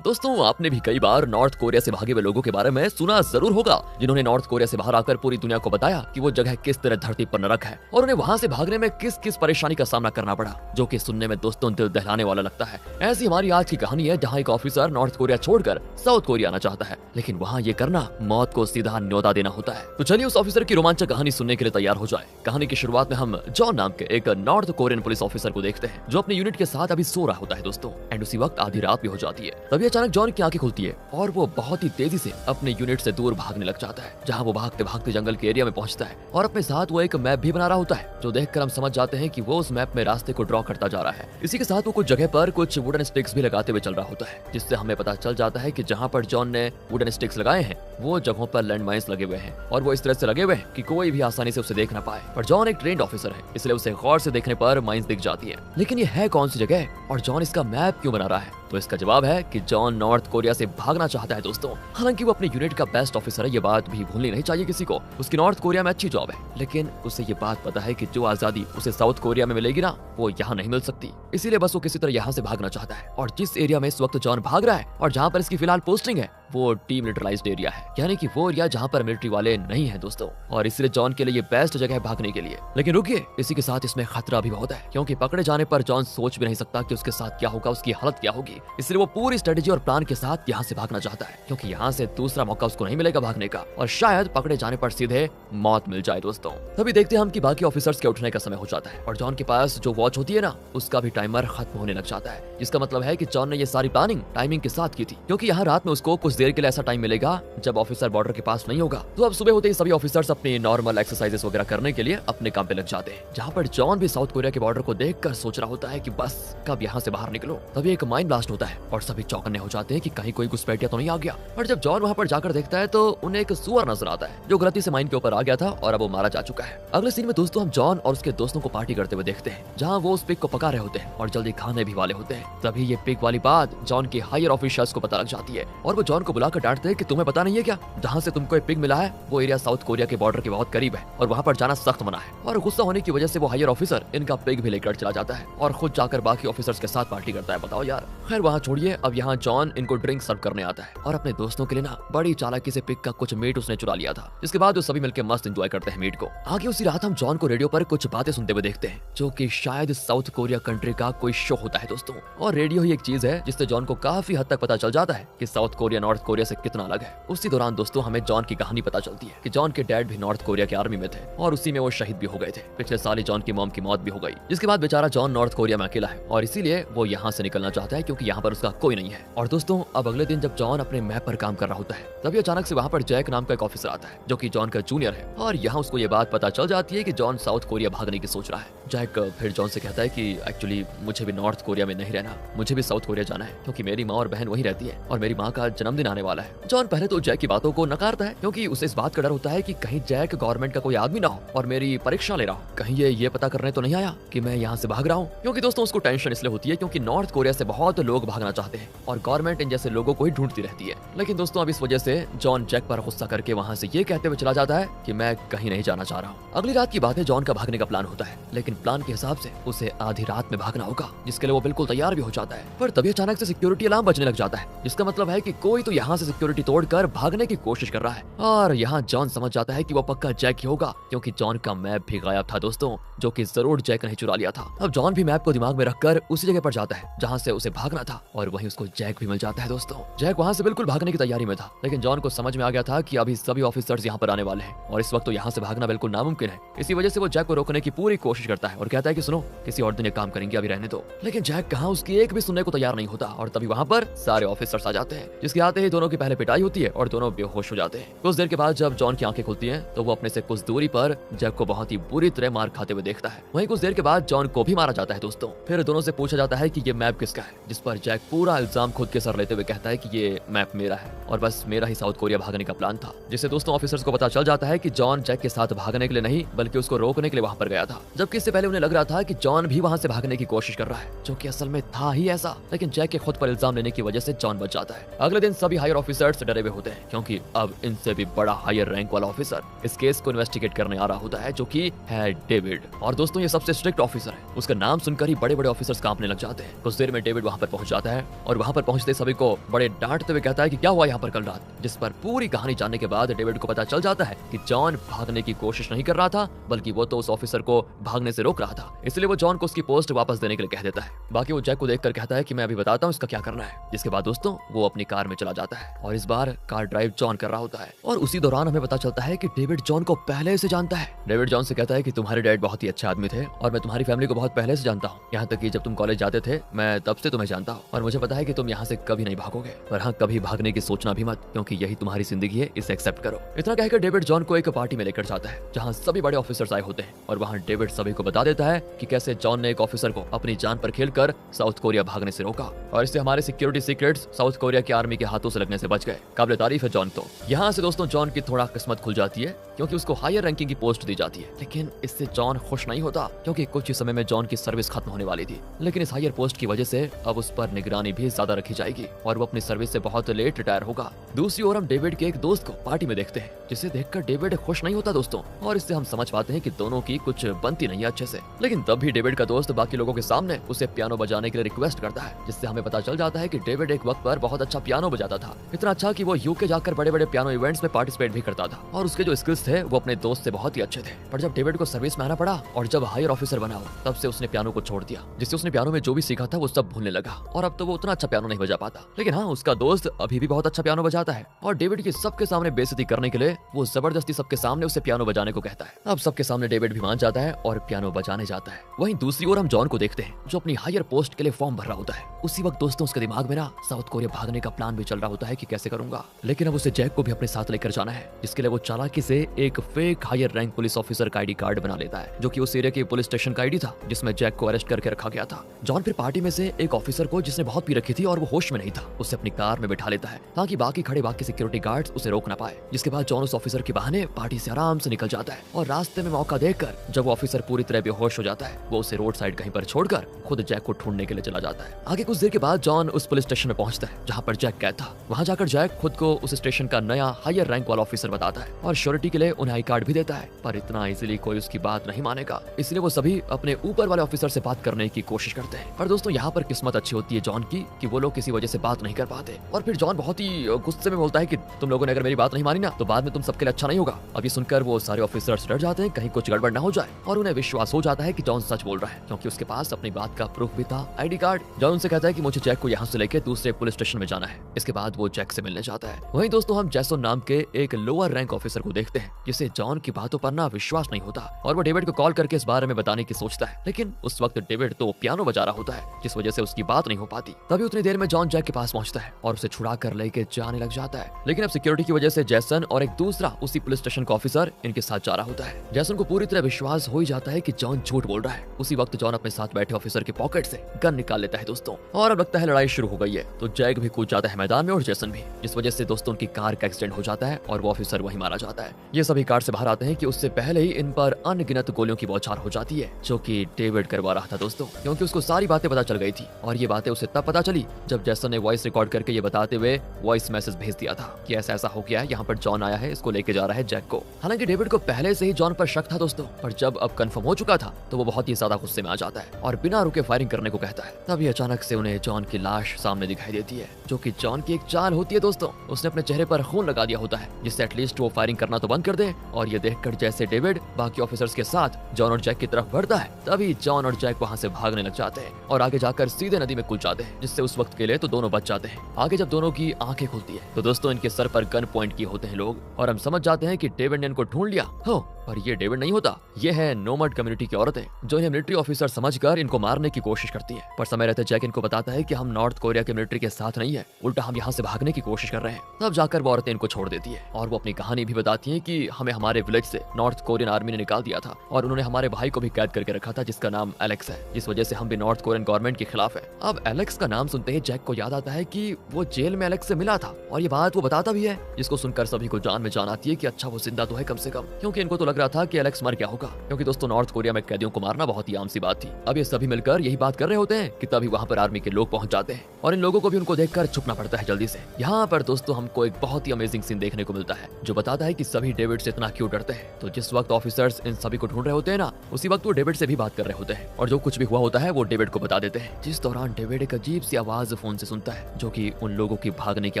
दोस्तों, आपने भी कई बार नॉर्थ कोरिया से भागे हुए लोगों के बारे में सुना जरूर होगा, जिन्होंने नॉर्थ कोरिया से बाहर आकर पूरी दुनिया को बताया कि वो जगह किस तरह धरती पर नरक है और उन्हें वहाँ से भागने में किस किस परेशानी का सामना करना पड़ा, जो कि सुनने में दोस्तों दिल दहलाने वाला लगता है। ऐसी हमारी आज की कहानी है, जहाँ एक ऑफिसर नॉर्थ कोरिया छोड़कर साउथ कोरिया आना चाहता है, लेकिन वहाँ ये करना मौत को सीधा न्योता देना होता है। तो चलिए उस ऑफिसर की रोमांचक कहानी सुनने के लिए तैयार हो जाए। कहानी की शुरुआत में हम जॉन नाम के एक नॉर्थ कोरियन पुलिस ऑफिसर को देखते हैं, जो अपने यूनिट के साथ अभी सो रहा होता है दोस्तों। एंड उसी वक्त आधी रात भी हो जाती है। तभी अचानक जॉन की आंखें खुलती है और वो बहुत ही तेजी से अपने यूनिट से दूर भागने लग जाता है, जहाँ वो भागते भागते जंगल के एरिया में पहुंचता है और अपने साथ वो एक मैप भी बना रहा होता है, जो देखकर हम समझ जाते हैं कि वो उस मैप में रास्ते को ड्रॉ करता जा रहा है। इसी के साथ वो कुछ जगह पर कुछ वुडन स्टिक्स भी लगाते हुए चल रहा होता है, जिससे हमें पता चल जाता है कि जहाँ पर जॉन ने वुडन स्टिक्स लगाए हैं वो जगहों पर लैंड माइन्स लगे हुए हैं और वो इस तरह से लगे हुए हैं कि कोई भी आसानी से उसे देख ना पाए। पर जॉन एक ट्रेंड ऑफिसर है, इसलिए उसे गौर से देखने पर माइन्स दिख जाती है। लेकिन ये है कौन सी जगह और जॉन इसका मैप क्यों बना रहा है? तो इसका जवाब है कि जॉन नॉर्थ कोरिया से भागना चाहता है दोस्तों। हालांकि वो अपने यूनिट का बेस्ट ऑफिसर है, ये बात भी भूलनी नहीं चाहिए किसी को। उसकी नॉर्थ कोरिया में अच्छी जॉब है, लेकिन उसे ये बात पता है कि जो आजादी उसे साउथ कोरिया में मिलेगी ना, वो यहाँ नहीं मिल सकती। इसीलिए बस वो किसी तरह यहाँ से भागना चाहता है। और जिस एरिया में इस वक्त जॉन भाग रहा है और जहाँ पर इसकी फिलहाल पोस्टिंग है, वो डीमिलिटराइज्ड एरिया है, यानी कि वो एरिया जहाँ पर मिलिट्री वाले नहीं है दोस्तों। और इसलिए जॉन के लिए ये बेस्ट जगह है भागने के लिए। लेकिन रुकिए, इसी के साथ इसमें खतरा भी बहुत है, क्योंकि पकड़े जाने पर जॉन सोच भी नहीं सकता कि उसके साथ क्या होगा, उसकी हालत क्या होगी। इसलिए वो पूरी स्ट्रेटेजी और प्लान के साथ यहाँ से भागना चाहता है, क्योंकि यहाँ से दूसरा मौका उसको नहीं मिलेगा भागने का और शायद पकड़े जाने पर सीधे मौत मिल जाए दोस्तों। तभी देखते हैं हम कि बाकी ऑफिसर्स के उठने का समय हो जाता है और जॉन के पास जो वॉच होती है ना, उसका भी टाइमर खत्म होने लग जाता है, जिसका मतलब है कि जॉन ने ये सारी प्लानिंग टाइमिंग के साथ की थी, क्योंकि यहाँ रात में उसको कुछ देर के लिए ऐसा टाइम मिलेगा जब ऑफिसर बॉर्डर के पास नहीं होगा। तो अब सुबह होते ही सभी ऑफिसर्स अपनी नॉर्मल एक्सरसाइजेस वगैरह करने के लिए अपने काम पे लग जाते हैं, जहाँ पर जॉन भी साउथ कोरिया के बॉर्डर को देखकर सोच रहा होता है कि बस कब यहाँ से बाहर निकलो। तभी एक माइन ब्लास्ट होता है और सभी चौकन्ने हो जाते हैं कि कहीं कोई घुसपैठिया तो नहीं आ गया। और जब जॉन वहाँ पर जाकर देखता है तो उन्हें एक सुअर नजर आता है, जो गलती से माइन के ऊपर आ गया था और अब वो मारा जा चुका है। अगले सीन में दोस्तों हम जॉन और उसके दोस्तों को पार्टी करते हुए देखते हैं, जहाँ वो उस पिग को पका रहे होते हैं और जल्दी खाने भी वाले होते हैं। तभी ये पिग वाली बात जॉन के हायर ऑफिसर्स को पता लग जाती है और वो जॉन को बुलाकर डांटते हैं कि तुम्हें पता नहीं है क्या, जहाँ से तुमको एक पिग मिला है वो एरिया साउथ कोरिया के बॉर्डर के बहुत करीब है और वहाँ पर जाना सख्त मना है। और गुस्सा होने की वजह से वो हायर ऑफिसर इनका पिग भी लेकर चला जाता है और खुद जाकर बाकी ऑफिसर्स के साथ पार्टी करता है। बताओ यार। खैर वहाँ छोड़िए, अब यहाँ जॉन इनको ड्रिंक सर्व करने आता है और अपने दोस्तों के लिए ना बड़ी चालाकी से पिग का कुछ मीट उसने चुरा लिया था, जिसके बाद वो सभी मिलकर मस्त एंजॉय करते हैं मीट को। आगे उसी रात हम जॉन को रेडियो पर कुछ बातें सुनते हुए देखते हैं, जो कि शायद साउथ कोरिया कंट्री का कोई शो होता है दोस्तों। और रेडियो ही एक चीज है जिससे जॉन को काफी हद तक पता चल जाता है कि साउथ कोरिया नॉर्थ कोरिया से कितना अलग है। उसी दौरान दोस्तों हमें जॉन की कहानी पता चलती है कि जॉन के डैड भी नॉर्थ कोरिया के आर्मी में थे और उसी में वो शहीद भी हो गए थे। पिछले साल ही जॉन की मॉम की मौत भी हो गई, जिसके बाद बेचारा जॉन नॉर्थ कोरिया में अकेला है और इसीलिए वो यहाँ से निकलना चाहता है, क्योंकि यहाँ पर उसका कोई नहीं है। और दोस्तों अब अगले दिन जब जॉन अपने मैप पर काम कर रहा होता है, तभी अचानक से वहाँ पर जैक नाम का एक ऑफिसर आता है, जो कि जॉन का जूनियर है। और यहाँ उसको ये बात पता चल जाती है कि जॉन साउथ कोरिया भागने की सोच रहा है। जैक फिर जॉन से कहता है कि एक्चुअली मुझे भी नॉर्थ कोरिया में नहीं रहना, मुझे भी साउथ कोरिया जाना है, क्योंकि मेरी माँ और बहन वहीं रहती है और मेरी माँ का जन्मदिन आने वाला है। जॉन पहले तो जैक की बातों को नकारता है, क्योंकि उसे इस बात का डर होता है कि कहीं जैक गवर्नमेंट का कोई आदमी ना हो और मेरी परीक्षा ले रहा हो, कहीं ये पता करने तो नहीं आया कि मैं यहाँ से भाग रहा हूँ। क्योंकि दोस्तों उसको टेंशन इसलिए होती है क्योंकि नॉर्थ कोरिया से बहुत लोग भागना चाहते हैं और गवर्नमेंट इन जैसे लोगों को ही ढूंढती रहती है। लेकिन दोस्तों अब इस वजह से जॉन जैक पर गुस्सा करके वहाँ से ये कहते हुए चला जाता है कि मैं कहीं नहीं जाना चाह रहा हूँ। अगली रात की बात है, जॉन का भागने का प्लान होता है, लेकिन प्लान के हिसाब से उसे आधी रात में भागना होगा, जिसके लिए वो बिल्कुल तैयार भी हो जाता है। पर तभी अचानक से सिक्योरिटी अलार्म बजने लग जाता है, जिसका मतलब है कि कोई तो यहाँ से सिक्योरिटी तोड़कर भागने की कोशिश कर रहा है। और यहाँ जॉन समझ जाता है कि वो पक्का जैक ही होगा, क्योंकि जॉन का मैप भी गायब था दोस्तों, जो कि जरूर जैक ने चुरा लिया था। अब जॉन भी मैप को दिमाग में रखकर उसी जगह पर जाता है जहाँ से उसे भागना था और वहीं उसको जैक भी मिल जाता है दोस्तों। जैक वहाँ से बिल्कुल भागने की तैयारी में था, लेकिन जॉन को समझ में आ गया था कि अभी सभी ऑफिसर्स यहाँ पर आने वाले हैं और इस वक्त तो यहाँ से भागना बिल्कुल नामुमकिन है। इसी वजह से वो जैक को रोकने की पूरी कोशिश करता है और कहता है कि सुनो, किसी और दिन ये काम करेंगे, अभी रहने दो। लेकिन जैक कहाँ उसकी एक भी सुनने को तैयार नहीं होता और तभी वहाँ पर सारे ऑफिसर्स आ जाते हैं, जिसके आते ही दोनों की पहले पिटाई होती है और दोनों बेहोश हो जाते हैं। कुछ देर के बाद जब जॉन की आंखें खुलती हैं तो वो अपने से कुछ दूरी पर जैक को बहुत ही बुरी तरह मार खाते हुए देखता है। वहीं कुछ देर के बाद जॉन को भी मारा जाता है दोस्तों। फिर दोनों से पूछा जाता है कि ये मैप किसका है, जिस पर जैक पूरा इल्जाम खुद के सर लेते हुए कहता है कि ये मैप मेरा है और बस मेरा ही साउथ कोरिया भागने का प्लान था। जिससे दोस्तों ऑफिसर्स को पता चल जाता है कि जॉन जैक के साथ भागने के लिए नहीं बल्कि उसको रोकने के लिए वहाँ पर गया था, जबकि इससे पहले उन्हें लग रहा था कि जॉन भी वहाँ से भागने की कोशिश कर रहा है, जो कि असल में था ही ऐसा। लेकिन जैक के खुद पर इल्जाम लेने की वजह से जॉन बच जाता है। अगले दिन सब सभी हायर ऑफिसर्स डरे हुए होते हैं क्योंकि अब इनसे भी बड़ा हायर रैंक वाला ऑफिसर इस केस को इन्वेस्टिगेट करने आ रहा होता है, जो कि है डेविड। और दोस्तों ये सबसे स्ट्रिक्ट ऑफिसर है। उसका नाम सुनकर ही बड़े बड़े ऑफिसर्स कांपने लग जाते हैं। कुछ देर में डेविड वहां पर पहुंच जाता है और वहां पर पहुंचते सभी को बड़े डांटते हुए कहता है कि क्या हुआ यहाँ पर कल रात। जिस पर पूरी कहानी जानने के बाद डेविड को पता चल जाता है कि जॉन भागने की कोशिश नहीं कर रहा था, बल्कि वो तो उस ऑफिसर को भागने से रोक रहा था। इसलिए वो जॉन को उसकी पोस्ट वापस देने के लिए कह देता है। बाकी वो जैक को देखकर कहता है कि मैं अभी बताता हूँ इसका क्या करना है। जिसके बाद दोस्तों वो अपनी कार में चला जाता है और इस बार कार ड्राइव जॉन कर रहा होता है। और उसी दौरान हमें पता चलता है कि डेविड जॉन को पहले से जानता है। डेविड जॉन से कहता है कि तुम्हारे डैड बहुत ही अच्छे आदमी थे और मैं तुम्हारी फैमिली को बहुत पहले से जानता हूँ। यहाँ तक कि जब तुम कॉलेज जाते थे मैं तब से तुम्हें जानता हूँ और मुझे पता है कि तुम यहाँ से कभी नहीं भागोगे। पर हाँ, कभी भागने की सोचना भी मत, क्योंकि यही तुम्हारी जिंदगी है, इसे एक्सेप्ट करो। इतना कहकर डेविड जॉन को एक पार्टी में लेकर जाता है जहाँ सभी बड़े ऑफिसर्स आए होते हैं और वहाँ डेविड सभी को बता देता है कि कैसे जॉन ने एक ऑफिसर को अपनी जान पर खेलकर साउथ कोरिया भागने से रोका और इससे हमारे सिक्योरिटी सीक्रेट्स साउथ कोरिया की आर्मी के हाथों से लगने से बच गए। काबिल तारीफ है जॉन। तो यहाँ से दोस्तों जॉन की थोड़ा किस्मत खुल जाती है क्योंकि उसको हायर रैंकिंग की पोस्ट दी जाती है। लेकिन इससे जॉन खुश नहीं होता क्योंकि कुछ ही समय में जॉन की सर्विस खत्म होने वाली थी। लेकिन इस हायर पोस्ट की वजह से अब उस पर निगरानी भी ज्यादा रखी जाएगी और वो अपनी सर्विस से बहुत लेट रिटायर होगा। दूसरी ओर हम डेविड के एक दोस्त को पार्टी में देखते हैं जिसे देखकर डेविड खुश नहीं होता दोस्तों, और इससे हम समझ पाते हैं कि दोनों की कुछ बनती नहीं है अच्छे से। लेकिन तब भी डेविड का दोस्त बाकी लोगों के सामने उसे पियानो बजाने के लिए रिक्वेस्ट करता है, जिससे हमें पता चल जाता है कि डेविड एक वक्त पर बहुत अच्छा पियानो बजाता था। इतना अच्छा कि वो यूके जाकर बड़े बड़े पियानो इवेंट्स में पार्टिसिपेट भी करता था और उसके जो स्किल्स थे वो अपने दोस्त से बहुत ही अच्छे थे। पर जब डेविड को सर्विस में आना पड़ा और जब हायर ऑफिसर बना तब से उसने पियानो को छोड़ दिया, जिससे उसने पियानो में जो भी सीखा था वो सब भूलने लगा और अब तो वो उतना अच्छा पियानो नहीं बजा पाता। लेकिन हाँ, उसका दोस्त अभी भी बहुत अच्छा पियानो बजाता है और डेविड की सबके सामने बेइज्जती करने के लिए वो जबरदस्ती सबके सामने उसे पियानो बजाने को कहता है। अब सबके सामने डेविड भी मान जाता है और पियानो बजाने जाता है। वहीं दूसरी ओर हम जॉन को देखते हैं जो अपनी हायर पोस्ट के लिए फॉर्म भर रहा होता है। उसी वक्त दोस्तों उसके दिमाग में ना साउथ कोरिया भागने का प्लान भी चल रहा होता है कि कैसे करूंगा। लेकिन अब उसे जैक को भी अपने साथ लेकर जाना है, जिसके लिए वो चालाकी से एक fake higher rank police officer का आईडी कार्ड बना लेता है, जो कि उस एरिया के पुलिस स्टेशन का आईडी था जिसमें जैक को अरेस्ट करके रखा गया था। जॉन फिर पार्टी में से एक ऑफिसर को जिसने बहुत पी रखी थी और वो होश में नहीं था, उसे अपनी कार में बिठा लेता है ताकि बाकी खड़े बाकी सिक्योरिटी गार्ड्स उसे रोक ना पाए। जिसके बाद जॉन उस ऑफिसर के बहाने पार्टी से आराम से निकल जाता है और रास्ते में मौका देखकर जब वो ऑफिसर पूरी तरह बेहोश हो जाता है, वो उसे रोड साइड कहीं पर छोड़कर खुद जैक को ढूंढने के लिए चला जाता है। आगे कुछ देर के बाद जॉन उस पुलिस स्टेशन में पहुंचता है जहां पर जैक कैद था। वहां जाकर जैक खुद को उस स्टेशन का नया हायर रैंक वाला ऑफिसर बताता है और श्योरिटी के लिए उन्हें आई कार्ड भी देता है। पर इतना इजीली कोई उसकी बात नहीं मानेगा, इसलिए वो सभी अपने ऊपर वाले ऑफिसर से बात करने की कोशिश करते हैं। पर दोस्तों यहाँ पर किस्मत अच्छी होती है जॉन की कि वो लोग किसी वजह से बात नहीं कर पाते और फिर जॉन बहुत ही गुस्से में बोलता है कि तुम लोगों ने अगर मेरी बात नहीं मानी ना तो बाद में तुम सबके लिए अच्छा नहीं होगा। अब ये सुनकर वो सारे ऑफिसर्स डर जाते हैं कहीं कुछ गड़बड़ ना हो जाए और उन्हें विश्वास हो जाता है कि जॉन सच बोल रहा है क्योंकि उसके पास अपनी बात का प्रूफ भी था, आईडी कार्ड। जॉन उनसे कहता है कि मुझे जैक को यहाँ से लेकर दूसरे पुलिस स्टेशन में जाना है। इसके बाद वो जैक से मिलने जाता है। वहीं दोस्तों हम जैसन नाम के एक लोअर रैंक ऑफिसर को देखते हैं जिसे जॉन की बातों पर ना विश्वास नहीं होता और वो डेविड को कॉल करके इस बारे में बताने की सोचता है। लेकिन उस वक्त डेविड तो पियानो बजा रहा होता है जिस वजह से उसकी बात नहीं हो पाती। तभी उतनी देर में जॉन जैक के पास पहुंचता है और उसे छुड़ा कर लेके जाने लग जाता है। लेकिन अब सिक्योरिटी की वजह से जैसन और एक दूसरा उसी पुलिस स्टेशन का ऑफिसर इनके साथ जा रहा होता है। जैसन को पूरी तरह विश्वास हो ही जाता है कि जॉन झूठ बोल रहा है। उसी वक्त जॉन अपने साथ बैठे ऑफिसर के पॉकेट से गन निकाल लेता है दोस्तों, और अब लगता है लड़ाई शुरू हो गई है। तो जैक भी कूद जाता है मैदान में और जैसन भी, जिस वजह से दोस्तों उनकी कार का एक्सीडेंट हो जाता है और वो ऑफिसर वहीं मारा जाता है। ये सभी कार से बाहर आते हैं कि उससे पहले ही इन पर अनगिनत गोलियों की बौछार हो जाती है जो कि डेविड करवा रहा था दोस्तों, क्योंकि उसको सारी बातें पता चल गई थी और ये बातें उसे तब पता चली जब जैसन ने वॉइस रिकॉर्ड करके ये बताते हुए वॉइस मैसेज भेज दिया था कि ऐसा ऐसा हो गया है, यहाँ पर जॉन आया है, इसको लेके जा रहा है जैक को। हालांकि डेविड को पहले से ही जॉन पर शक था दोस्तों, पर जब अब कंफर्म हो चुका था तो वो बहुत ही ज्यादा गुस्से में आ जाता है और बिना रुके फायरिंग करने को कहता है। तभी अचानक से उन्हें जॉन की लाश सामने दिखाई देती है, जो कि जॉन की एक चाल होती है दोस्तों। उसने अपने चेहरे पर खून लगा दिया होता है जिससे एटलीस्ट वो फायरिंग करना तो बंद कर दे। और ये देखकर जैसे डेविड बाकी ऑफिसर्स के साथ जॉन और जैक की तरफ बढ़ता है, तभी जॉन और जैक वहाँ से भागने लग जाते हैं और आगे जाकर सीधे नदी में कूद जाते हैं, जिससे उस वक्त के लिए तो दोनों बच जाते हैं। आगे जब दोनों की आंखें खुलती है तो दोस्तों इनके सर पर गन पॉइंट किए होते हैं लोग और हम समझ जाते हैं कि डेविड ने इनको ढूंढ लिया हो। पर ये डेविड नहीं होता, ये है नोमैड कम्युनिटी की औरतें जो इन्हें मिलिट्री ऑफिसर समझकर इनको मारने की कोशिश करती है। पर समय रहते जैक इनको बताता है कि हम नॉर्थ कोरिया के मिलिट्री के साथ नहीं है, उल्टा हम यहाँ से भागने की कोशिश कर रहे हैं। तब जाकर वो औरतें इनको छोड़ देती है और वो अपनी कहानी भी बताती है कि हमें हमारे विलेज से नॉर्थ कोरियन आर्मी ने निकाल दिया था और उन्होंने हमारे भाई को भी कैद करके रखा था जिसका नाम एलेक्स है, जिस वजह से हम भी नॉर्थ कोरियन गवर्नमेंट के खिलाफ है। अब एलेक्स का नाम सुनते ही जैक को याद आता है कि वो जेल में एलेक्स से मिला था और ये बात वो बताता भी है, जिसको सुनकर सभी को जान में जान आती है कि अच्छा वो जिंदा तो है कम से कम, क्योंकि इनको तो लग रहा था कि एलेक्स मर गया होगा, क्योंकि दोस्तों नॉर्थ कोरिया में कैदियों को मारना बहुत ही आम सी बात थी। अब ये सभी मिलकर यही बात कर रहे होते हैं कि तभी वहाँ पर आर्मी के लोग पहुंच जाते हैं और इन लोगों को भी उनको देखकर छुपना पड़ता है जल्दी से। यहाँ पर दोस्तों हमको एक बहुत ही अमेजिंग सीन देखने को मिलता है जो बताता है कि सभी डेविड से इतना क्यों डरते हैं। तो जिस वक्त ऑफिसर्स इन सभी को ढूंढ रहे होते हैं ना, उसी वक्त वो डेविड से भी बात कर रहे होते हैं और जो कुछ भी हुआ होता है वो डेविड को बता देते हैं। जिस दौरान डेविड एक अजीब सी आवाज फोन से सुनता है जो कि उन लोगों की भागने की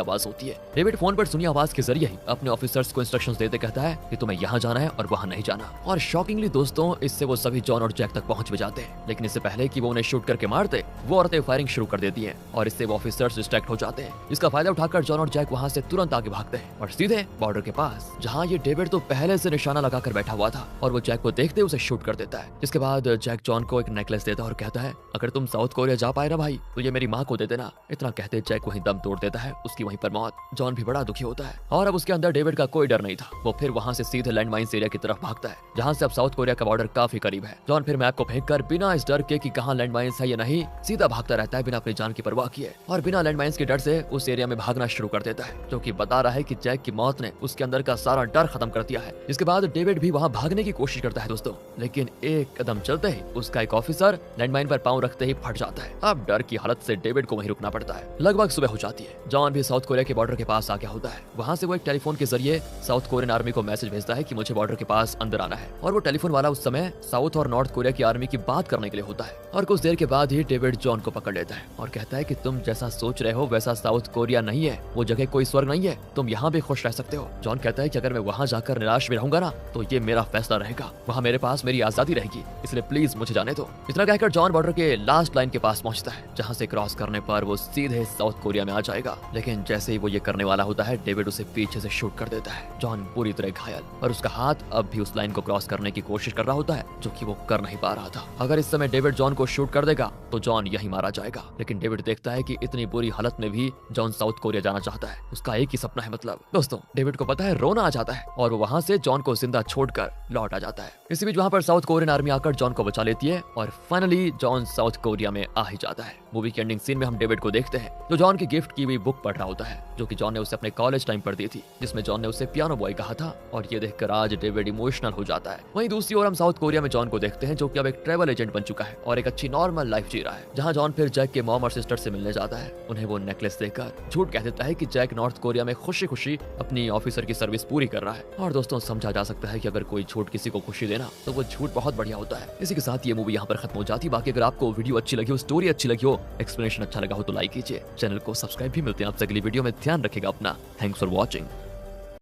आवाज होती है। डेविड फोन पर सुनी आवाज के जरिए ही अपने ऑफिसर्स को इंस्ट्रक्शंस देते कहता है कि तुम्हें यहाँ जाना है और वहाँ नहीं जाना। और शॉकिंगली दोस्तों इससे वो सभी जॉन और जैक तक पहुंच भी जाते हैं, लेकिन इससे पहले कि वो उन्हें शूट करके मारते वो औरतें फायरिंग शुरू कर देती हैं और इससे वो ऑफिसर्स डिस्ट्रैक्ट हो जाते हैं। इसका फायदा उठाकर जॉन और जैक वहाँ से तुरंत आगे भागते हैं और सीधे बॉर्डर के पास, जहाँ ये डेविड तो पहले से निशाना लगाकर बैठा हुआ था और वो जैक को देखते उसे शूट कर देता है। जिसके बाद जैक जॉन को एक नेकलेस देता है और कहता है अगर तुम साउथ कोरिया जा पाए ना भाई तो ये मेरी माँ को दे देना। इतना कहते जैक वहीं दम तोड़ देता है, उसकी वहीं पर मौत। जॉन भी बड़ा दुखी होता है और अब उसके अंदर डेविड का कोई डर नहीं था। वो फिर वहाँ से सीधे लैंड माइंस एरिया की तरफ भागता है जहाँ से अब साउथ कोरिया का बॉर्डर काफी करीब है। जॉन फिर मैप को फेंक कर बिना इस डर के कि कहाँ लैंड माइंस है या नहीं, सीधा भागता रहता है बिना अपनी जान की परवाह किए और बिना लैंड माइंस के डर से उस एरिया में भागना शुरू कर देता है, जो कि बता रहा है कि जैक की मौत ने उसके अंदर का सारा डर खत्म कर दिया है। इसके बाद डेविड भी वहाँ भागने की कोशिश करता है दोस्तों, लेकिन एक कदम चलते ही उसका एक ऑफिसर लैंडमाइन पर पांव रखते ही फट जाता है। अब डर की हालत से डेविड को वहीं रुकना पड़ता है। लगभग सुबह हो जाती है। जॉन भी साउथ कोरिया के बॉर्डर के पास आ गया होता है। वहाँ से वो एक टेलीफोन के जरिए साउथ कोरियन आर्मी को मैसेज भेजता है कि मुझे बॉर्डर के पास अंदर आना है और वो टेलीफोन वाला उस समय साउथ और नॉर्थ कोरिया की आर्मी की बात करने के लिए होता है। और कुछ देर के बाद ही डेविड जॉन को पकड़ लेता है और कहता है कि तुम जैसा सोच रहे हो वैसा साउथ कोरिया नहीं है, वो जगह कोई स्वर्ग नहीं है, तुम यहाँ भी खुश रह सकते हो। जॉन कहता है कि अगर मैं वहाँ जाकर निराश भी रहूंगा ना तो ये मेरा फैसला रहेगा, वहाँ मेरे पास मेरी आजादी रहेगी, इसलिए प्लीज मुझे जाने दो। इतना कहकर जॉन बॉर्डर के लास्ट लाइन के पास पहुंचता है जहाँ से क्रॉस करने पर वो सीधे साउथ कोरिया में आ जाएगा। लेकिन जैसे ही वो ये करने वाला होता है डेविड उसे पीछे से शूट कर देता है। जॉन पूरी तरह घायल और उसका हाथ अब भी उस लाइन को क्रॉस करने की कोशिश कर रहा होता है जो कि वो कर नहीं पा रहा था। अगर इस समय डेविड जॉन को शूट कर देगा तो जॉन यहीं मारा जाएगा। लेकिन डेविड देखता है कि इतनी बुरी हालत में भी जॉन साउथ कोरिया जाना चाहता है, उसका एक ही सपना है। मतलब दोस्तों डेविड को पता है रोना आ जाता है और वो वहाँ से जॉन को जिंदा छोड़कर लौट आ जाता है। इसी बीच वहाँ पर साउथ कोरियन आर्मी आकर जॉन को बचा लेती है और फाइनली जॉन साउथ कोरिया में आ ही जाता है। मूवी की एंडिंग सीन में हम डेविड को देखते हैं जो जॉन की गिफ्ट की हुई बुक पढ़ रहा होता है जो कि जॉन ने उसे अपने कॉलेज टाइम पर दी थी, जिसमें जॉन ने उसे पियानो बॉय कहा था और ये देखकर आज डेविड इमोशनल हो जाता है। वहीं दूसरी ओर हम साउथ कोरिया में जॉन को देखते हैं जो कि अब एक ट्रैवल एजेंट बन चुका है और एक अच्छी नॉर्मल लाइफ जी रहा है, जहाँ जॉन फिर जैक के मॉम और सिस्टर से मिलने जाता है। उन्हें वो नेकलेस देकर झूठ कह देता है कि जैक नॉर्थ कोरिया में खुशी खुशी अपनी ऑफिसर की सर्विस पूरी कर रहा है। और दोस्तों समझा जा सकता है कि अगर कोई झूठ किसी को खुशी देना तो वो झूठ बहुत बढ़िया होता है। इसी के साथ ये मूवी यहाँ पर खत्म हो जाती है। बाकी अगर आपको वीडियो अच्छी लगी हो, स्टोरी अच्छी लगी हो, एक्सप्लेनेशन अच्छा लगा हो तो लाइक कीजिए, चैनल को सब्सक्राइब भी। मिलते हैं आपसे अगली वीडियो में, ध्यान रखिएगा अपना। Thanks for watching.